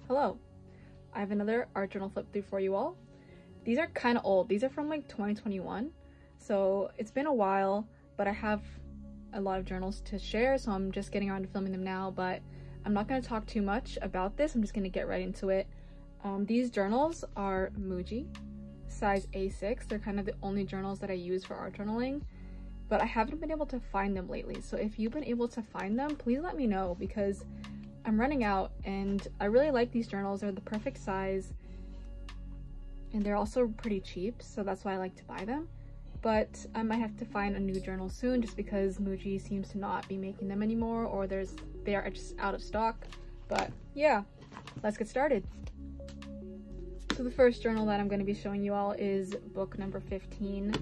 Hello, I have another art journal flip through for you all. These are kind of old. These are from like 2021, so it's been a while, but I have a lot of journals to share, so I'm just getting around to filming them now, but I'm not going to talk too much about this. I'm just going to get right into it. These journals are Muji, size A6. They're kind of the only journals that I use for art journaling, but I haven't been able to find them lately. So if you've been able to find them, please let me know, because I'm running out and I really like these journals. They're the perfect size and they're also pretty cheap, so that's why I like to buy them. But I might have to find a new journal soon, just because Muji seems to not be making them anymore, or they are just out of stock. But yeah, let's get started. So the first journal that I'm going to be showing you all is book number 15.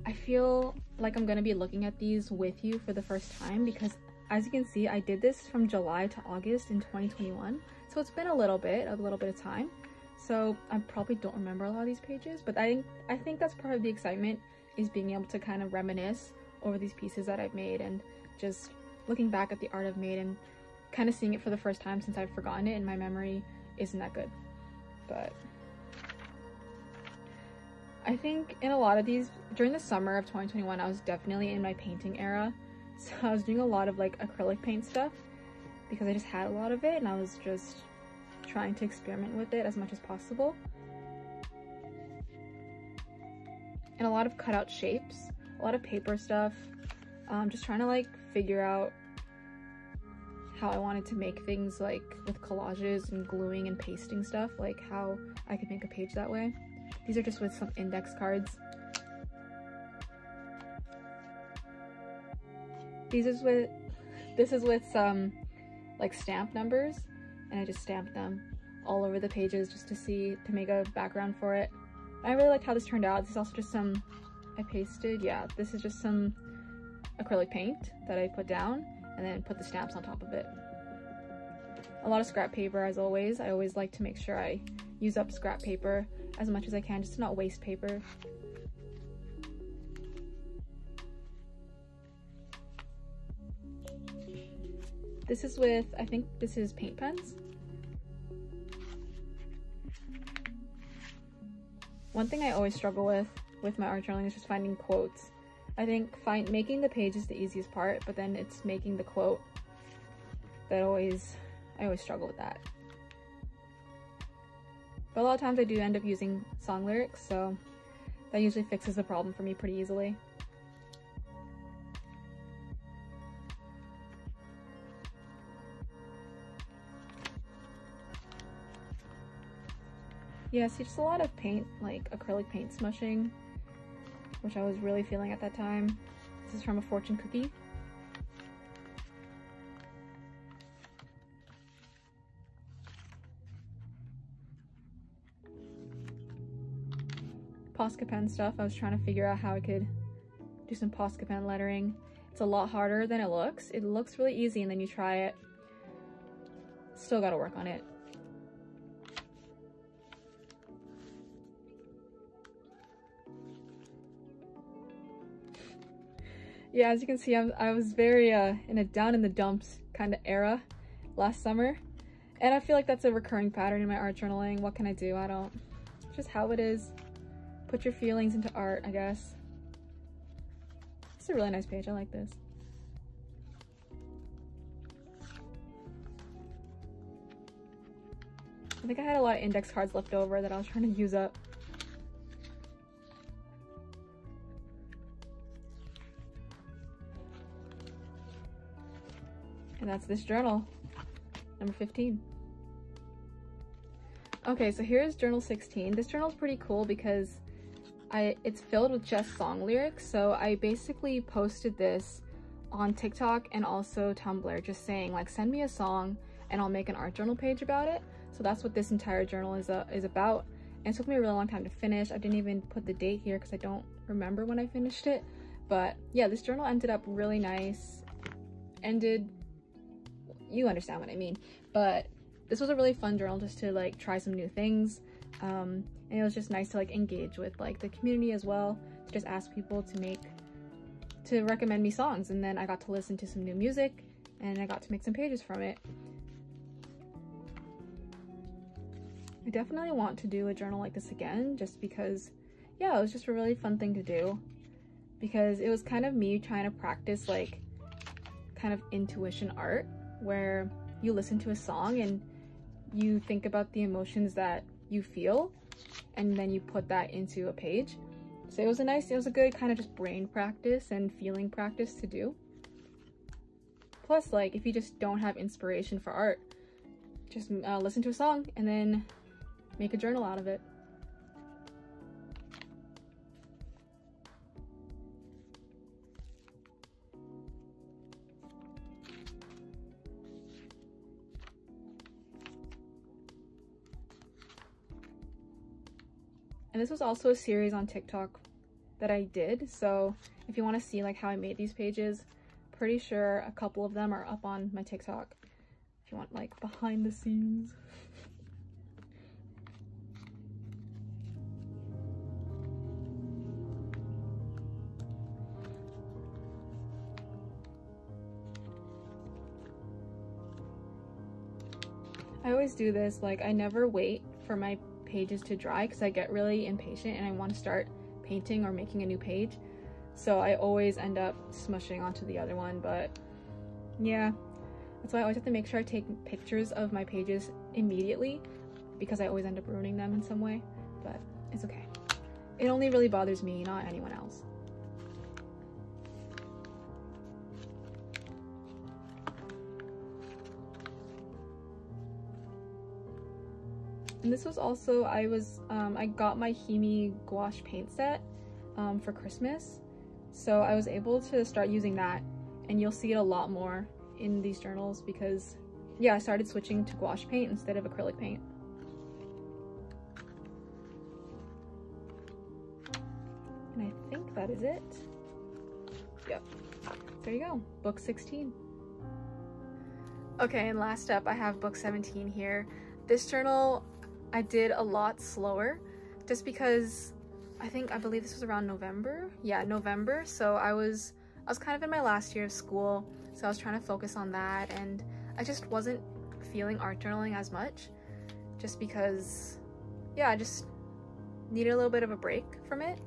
I feel like I'm going to be looking at these with you for the first time, because as you can see, I did this from July to August in 2021. So it's been a little bit of time. So I probably don't remember a lot of these pages, but I think that's part of the excitement, is being able to kind of reminisce over these pieces that I've made and just looking back at the art I've made and kind of seeing it for the first time, since I've forgotten it and my memory isn't that good. But I think in a lot of these, during the summer of 2021, I was definitely in my painting era. So I was doing a lot of like acrylic paint stuff because I just had a lot of it and I was just trying to experiment with it as much as possible. And a lot of cutout shapes, a lot of paper stuff, just trying to like figure out how I wanted to make things, like with collages and gluing and pasting stuff, like how I could make a page that way. These are just with some index cards. This is with some like stamp numbers, and I just stamped them all over the pages just to make a background for it. I really like how this turned out. This is also just some, this is just some acrylic paint that I put down and then put the stamps on top of it. A lot of scrap paper, as always. I always like to make sure I use up scrap paper as much as I can, just to not waste paper. This is with, I think this is paint pens. One thing I always struggle with my art journaling is just finding quotes. I think making the page is the easiest part, but then it's making the quote that I always struggle with that. But a lot of times I do end up using song lyrics, so that usually fixes the problem for me pretty easily. Yeah, see, just a lot of paint, like acrylic paint smushing, which I was really feeling at that time. This is from a fortune cookie. Posca pen stuff. I was trying to figure out how I could do some Posca pen lettering. It's a lot harder than it looks. It looks really easy, and then you try it. Still gotta work on it. Yeah, as you can see, I was very in a down in the dumps kind of era last summer, and I feel like that's a recurring pattern in my art journaling. What can I do? It's just how it is. Put your feelings into art, I guess. It's a really nice page. I like this. I think I had a lot of index cards left over that I was trying to use up. And that's this journal, number 15. Okay, so here's journal 16. This journal is pretty cool because it's filled with just song lyrics. So I basically posted this on TikTok and also Tumblr, just saying like, send me a song and I'll make an art journal page about it. So that's what this entire journal is about. And it took me a really long time to finish. I didn't even put the date here because I don't remember when I finished it. But yeah, this journal ended up really nice. You understand what I mean. But this was a really fun journal just to like try some new things. And it was just nice to like engage with like the community as well, to just ask people to recommend me songs, and then I got to listen to some new music and I got to make some pages from it. I definitely want to do a journal like this again, just because, yeah, it was just a really fun thing to do, because it was kind of me trying to practice like kind of intuition art, where you listen to a song and you think about the emotions that you feel and then you put that into a page. So it was a good kind of just brain practice and feeling practice to do. Plus, like, if you just don't have inspiration for art, just listen to a song and then make a journal out of it. And this was also a series on TikTok that I did, so if you want to see like how I made these pages, pretty sure a couple of them are up on my TikTok if you want like behind the scenes. I always do this, like I never wait for my pages to dry because I get really impatient and I want to start painting or making a new page, so I always end up smushing onto the other one. But yeah, that's why I always have to make sure I take pictures of my pages immediately, because I always end up ruining them in some way. But it's okay, it only really bothers me, not anyone else. And this was also, I got my Himi gouache paint set for Christmas, so I was able to start using that, and you'll see it a lot more in these journals because, yeah, I started switching to gouache paint instead of acrylic paint. And I think that is it. Yep, there you go, book 16. Okay, and last up, I have book 17 here. This journal I did a lot slower, just because I believe this was around November. Yeah, November. So I was kind of in my last year of school, so I was trying to focus on that, and I just wasn't feeling art journaling as much, just because, yeah, I just needed a little bit of a break from it.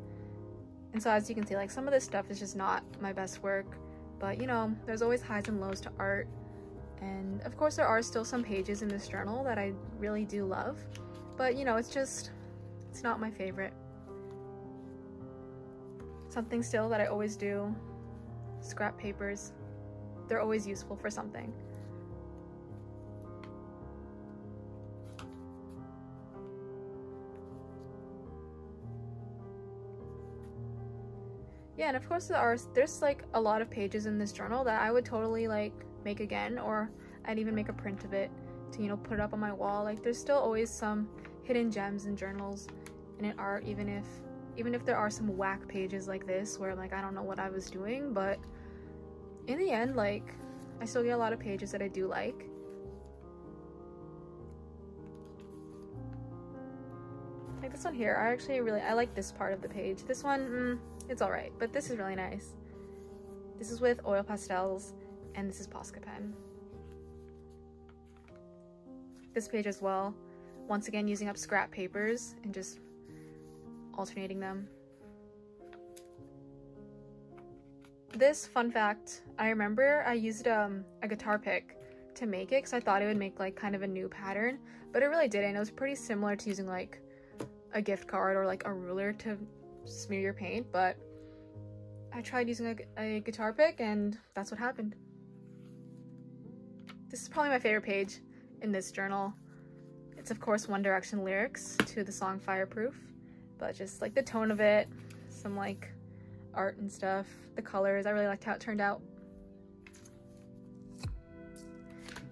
And so as you can see, like, some of this stuff is just not my best work, but you know, there's always highs and lows to art. And of course there are still some pages in this journal that I really do love, but you know, it's not my favorite. Something still that I always do, scrap papers. They're always useful for something. Yeah, and of course there's like a lot of pages in this journal that I would totally like make again, or I'd even make a print of it to, you know, put it up on my wall. Like, there's still always some hidden gems in journals and in art, even if there are some whack pages like this where like I don't know what I was doing, but in the end, like, I still get a lot of pages that I do like. Like this one here, I like this part of the page. This one, it's alright, but this is really nice. This is with oil pastels, and this is Posca pen. This page as well, once again using up scrap papers and just alternating them. This, fun fact, I remember I used a guitar pick to make it because I thought it would make like kind of a new pattern, but it really didn't. It was pretty similar to using like a gift card or like a ruler to smear your paint, but I tried using a guitar pick and that's what happened. This is probably my favorite page in this journal. It's of course One Direction lyrics to the song Fireproof, but just like the tone of it, some like art and stuff, the colors, I really liked how it turned out.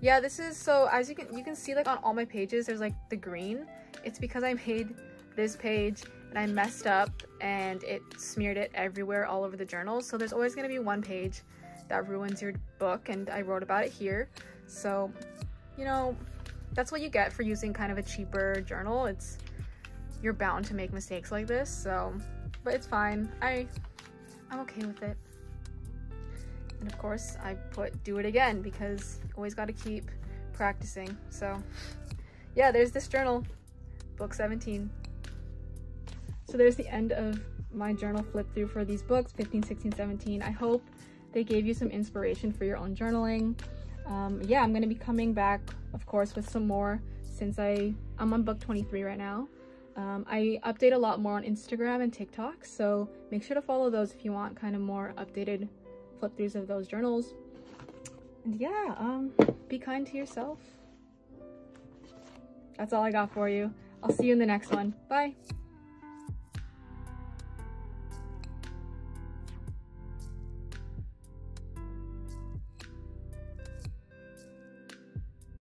Yeah, this is, so as you can see, like on all my pages there's like the green. It's because I made this page and I messed up and it smeared it everywhere all over the journal, so there's always going to be one page that ruins your book, and I wrote about it here. So, you know, that's what you get for using kind of a cheaper journal. You're bound to make mistakes like this, so, but it's fine. I'm okay with it. And of course I put do it again because you always got to keep practicing. So yeah, there's this journal. book 17. So there's the end of my journal flip through for these books, 15, 16, 17. I hope they gave you some inspiration for your own journaling. Yeah, I'm gonna be coming back, of course, with some more since I'm on book 23 right now. I update a lot more on Instagram and TikTok, so make sure to follow those if you want kind of more updated flip throughs of those journals. And yeah, be kind to yourself. That's all I got for you. I'll see you in the next one. Bye.